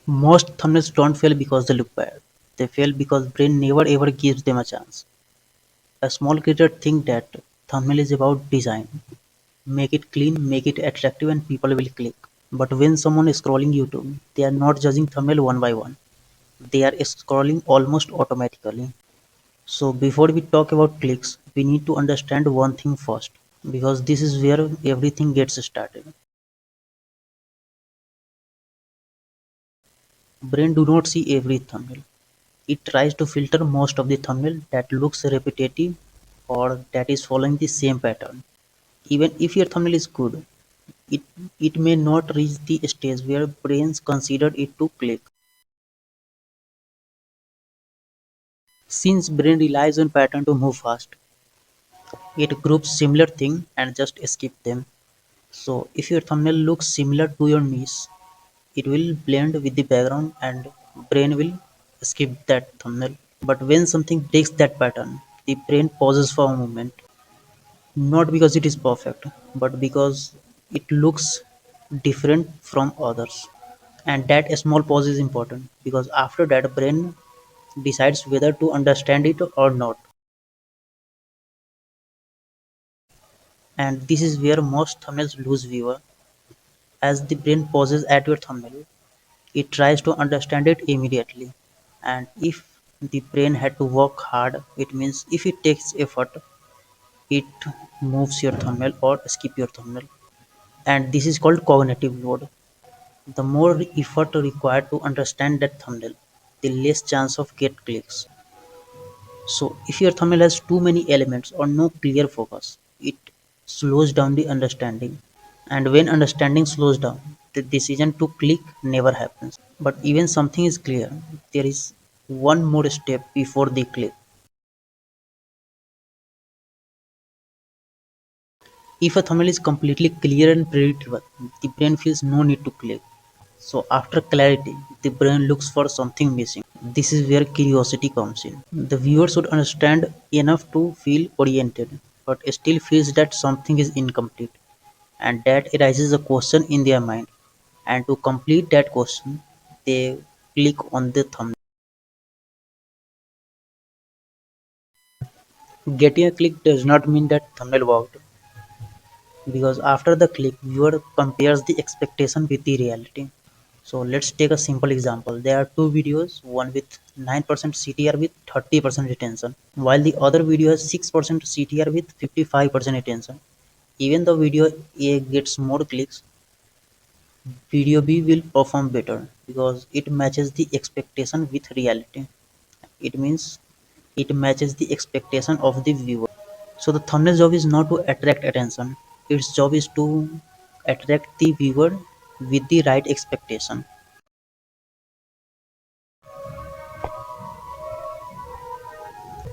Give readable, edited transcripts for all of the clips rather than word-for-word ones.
Most thumbnails don't fail because they look bad. They fail because brain never ever gives them a chance. A small creator think that thumbnail is about design. Make it clean, make it attractive and people will click. But when someone is scrolling YouTube, they are not judging thumbnail one by one. They are scrolling almost automatically. So before we talk about clicks, we need to understand one thing first, because this is where everything gets started. Brain do not see every thumbnail. It tries to filter most of the thumbnail that looks repetitive or that is following the same pattern. Even if your thumbnail is good, it, it may not reach the stage where brains consider it to click. Since brain relies on pattern to move fast, it groups similar thing and just skip them. So if your thumbnail looks similar to your niche, it will blend with the background and brain will skip that thumbnail. But when something breaks that pattern, the brain pauses for a moment, not because it is perfect, but because it looks different from others. And that small pause is important because after that brain decides whether to understand it or not. And this is where most thumbnails lose viewer. As the brain pauses at your thumbnail, it tries to understand it immediately. And if the brain had to work hard, it means if it takes effort, it moves your thumbnail or skip your thumbnail. And this is called cognitive load. The more effort required to understand that thumbnail, the less chance of get clicks. So if your thumbnail has too many elements or no clear focus, it slows down the understanding. And when understanding slows down, the decision to click never happens. But even something is clear, there is one more step before the click. If a thumbnail is completely clear and predictable, the brain feels no need to click. So after clarity, the brain looks for something missing. This is where curiosity comes in. The viewer should understand enough to feel oriented, but still feels that something is incomplete, and that arises a question in their mind. And to complete that question, they click on the thumbnail. Getting a click does not mean that thumbnail worked, because after the click, viewer compares the expectation with the reality. So let's take a simple example. There are two videos, one with 9% CTR with 30% retention, while the other video has 6% CTR with 55% retention. Even though video A gets more clicks, video B will perform better because it matches the expectation with reality. It means it matches the expectation of the viewer. So the thumbnail job is not to attract attention. Its job is to attract the viewer with the right expectation.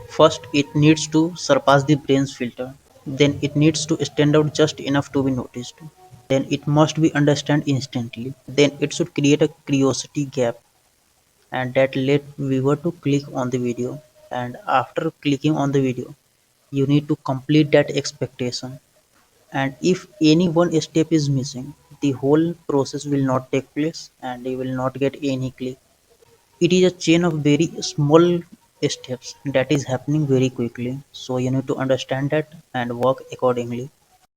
First, it needs to surpass the brain's filter. Then it needs to stand out just enough to be noticed. Then it must be understood instantly. Then it should create a curiosity gap and that let viewer to click on the video. And after clicking on the video, you need to complete that expectation. And if any one step is missing, the whole process will not take place and you will not get any click. It is a chain of very small steps that is happening very quickly. So you need to understand that and work accordingly.